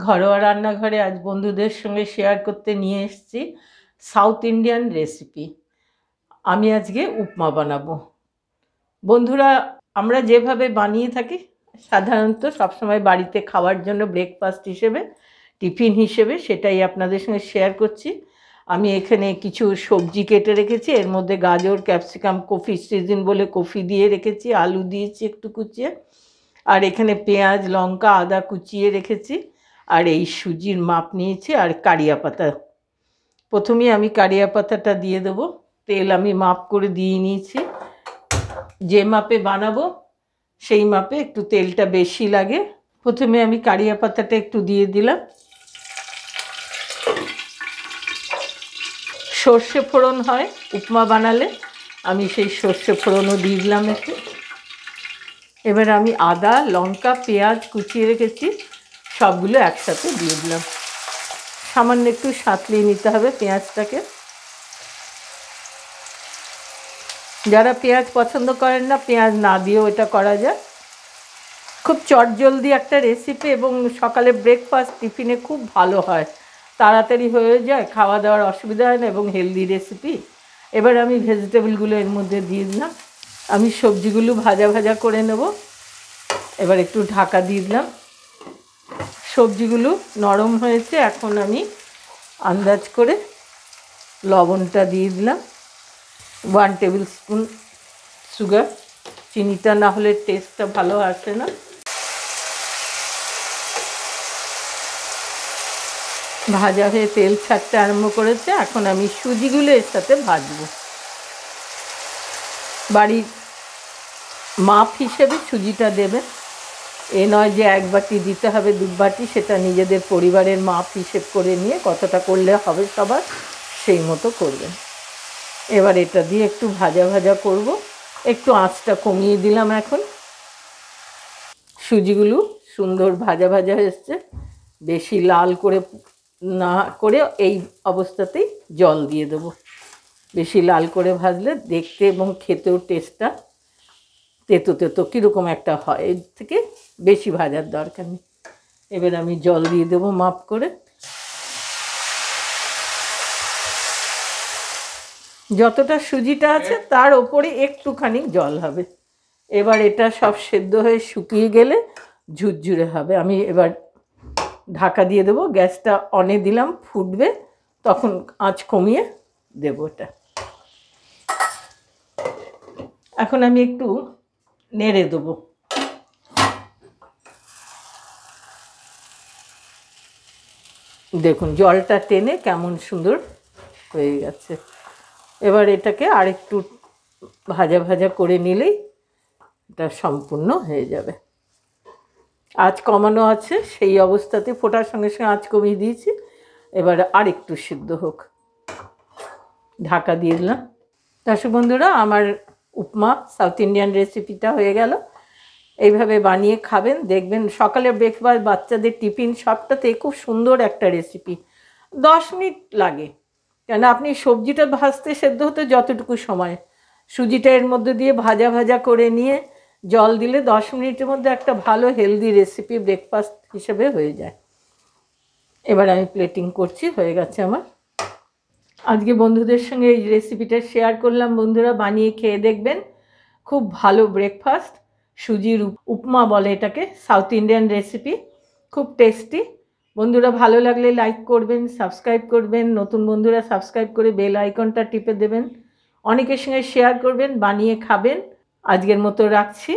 ঘরোয়া রান্নাঘরে আজ বন্ধুদের সঙ্গে শেয়ার করতে নিয়ে এসেছি সাউথ ইন্ডিয়ান রেসিপি। আমি আজকে উপমা বানাবো। বন্ধুরা, আমরা যেভাবে বানিয়ে থাকি সাধারণত সবসময় বাড়িতে খাওয়ার জন্য ব্রেকফাস্ট হিসেবে, টিফিন হিসেবে, সেটাই আপনাদের সঙ্গে শেয়ার করছি। আমি এখানে কিছু সবজি কেটে রেখেছি, এর মধ্যে গাজর, ক্যাপসিকাম, কফি সিজন বলে কফি দিয়ে রেখেছি, আলু দিয়েছি একটু কুচিয়ে, আর এখানে পেঁয়াজ, লঙ্কা, আদা কুচিয়ে রেখেছি, আর এই সুজির মাপ নিয়েছি, আর কারিয়া পাতা। প্রথমেই আমি কারিয়া পাতাটা দিয়ে দেবো। তেল আমি মাপ করে দিয়ে নিয়েছি, যে মাপে বানাবো সেই মাপে একটু তেলটা বেশি লাগে। প্রথমে আমি কারিয়া পাতাটা একটু দিয়ে দিলাম। সর্ষে ফোড়ন হয় উপমা বানালে, আমি সেই সর্ষে ফোড়নও দিয়ে দিলাম একটু। এবার আমি আদা, লঙ্কা, পেঁয়াজ কুচিয়ে রেখেছি সবগুলো একসাথে দিয়ে দিলাম। সামান্য একটু সাঁতলিয়ে নিতে হবে পেঁয়াজটাকে। যারা পেঁয়াজ পছন্দ করেন না, পেঁয়াজ না দিয়েও এটা করা যায়। খুব চটজলদি একটা রেসিপি এবং সকালে ব্রেকফাস্ট টিফিনে খুব ভালো হয়, তাড়াতাড়ি হয়ে যায়, খাওয়া দাওয়ার অসুবিধা হয় না এবং হেলদি রেসিপি। এবার আমি ভেজিটেবলগুলো এর মধ্যে দিয়ে দিলাম। আমি সবজিগুলো ভাজা ভাজা করে নেব। এবার একটু ঢাকা দিয়ে দিলাম। সবজিগুলো নরম হয়েছে, এখন আমি আন্দাজ করে লবণটা দিয়ে দিলাম। 1 টেবিল স্পুন সুগার, চিনিটা না হলে টেস্টটা ভালো আসে না। ভাজা হয়ে তেল ছাড়তে আরম্ভ করেছে, এখন আমি সুজিগুলো এর সাথে ভাজবো। বাড়ির মাপ হিসেবে সুজিটা দেবেন, এ নয় যে 1 বাটি দিতে হবে 2 বাটি, সেটা নিজেদের পরিবারের মাপ হিসেব করে নিয়ে কতটা করলে হবে সবার সেই মতো করবেন। এবার এটা দিয়ে একটু ভাজা ভাজা করব, একটু আঁচটা কমিয়ে দিলাম। এখন সুজিগুলো সুন্দর ভাজা ভাজা এসছে, বেশি লাল করে না করে এই অবস্থাতেই জল দিয়ে দেবো। বেশি লাল করে ভাজলে দেখতে এবং খেতেও টেস্টটা তেতো তেতো কীরকম একটা হয়, এর থেকে বেশি ভাজার দরকার নেই। এবার আমি জল দিয়ে দেবো মাপ করে। যতটা সুজিটা আছে তার ওপরে একটুখানি জল হবে। এবার এটা সব সেদ্ধ হয়ে শুকিয়ে গেলে ঝুরঝুরে হবে। আমি এবার ঢাকা দিয়ে দেবো, গ্যাসটা অনে দিলাম, ফুটবে তখন আঁচ কমিয়ে দেবো এটা। এখন আমি একটু নেড়ে দেবো। দেখুন জলটা টেনে কেমন সুন্দর হয়ে গেছে। এবার এটাকে আরেকটু ভাজা ভাজা করে নিলেই এটা সম্পূর্ণ হয়ে যাবে। আঁচ কমানো আছে, সেই অবস্থাতে ফোটার সঙ্গে সঙ্গে আঁচ কমিয়ে দিয়েছি। এবার আরেকটু সিদ্ধ হোক, ঢাকা দিয়ে দিলাম। দর্শক বন্ধুরা, আমার উপমা সাউথ ইন্ডিয়ান রেসিপিটা হয়ে গেল। এইভাবে বানিয়ে খাবেন, দেখবেন সকালে ব্রেকফাস্ট, বাচ্চাদের টিফিন, সবটাতে খুব সুন্দর একটা রেসিপি। 10 মিনিট লাগে, কেন আপনি সবজিটা ভাজতে সেদ্ধ হতে যতটুকু সময়, সুজিটা এর মধ্যে দিয়ে ভাজা ভাজা করে নিয়ে জল দিলে 10 মিনিটের মধ্যে একটা ভালো হেলদি রেসিপি ব্রেকফাস্ট হিসেবে হয়ে যায়। এবার আমি প্লেটিং করছি, হয়ে গেছে আমার। আজকে বন্ধুদের সঙ্গে এই রেসিপিটা শেয়ার করলাম। বন্ধুরা বানিয়ে খেয়ে দেখবেন, খুব ভালো ব্রেকফাস্ট। সুজির উপমা বলে এটাকে, সাউথ ইন্ডিয়ান রেসিপি, খুব টেস্টি। বন্ধুরা ভালো লাগলে লাইক করবেন, সাবস্ক্রাইব করবেন, নতুন বন্ধুরা সাবস্ক্রাইব করে বেল আইকনটা টিপে দেবেন, অনেকের সঙ্গে শেয়ার করবেন, বানিয়ে খাবেন। আজকের মতো রাখছি।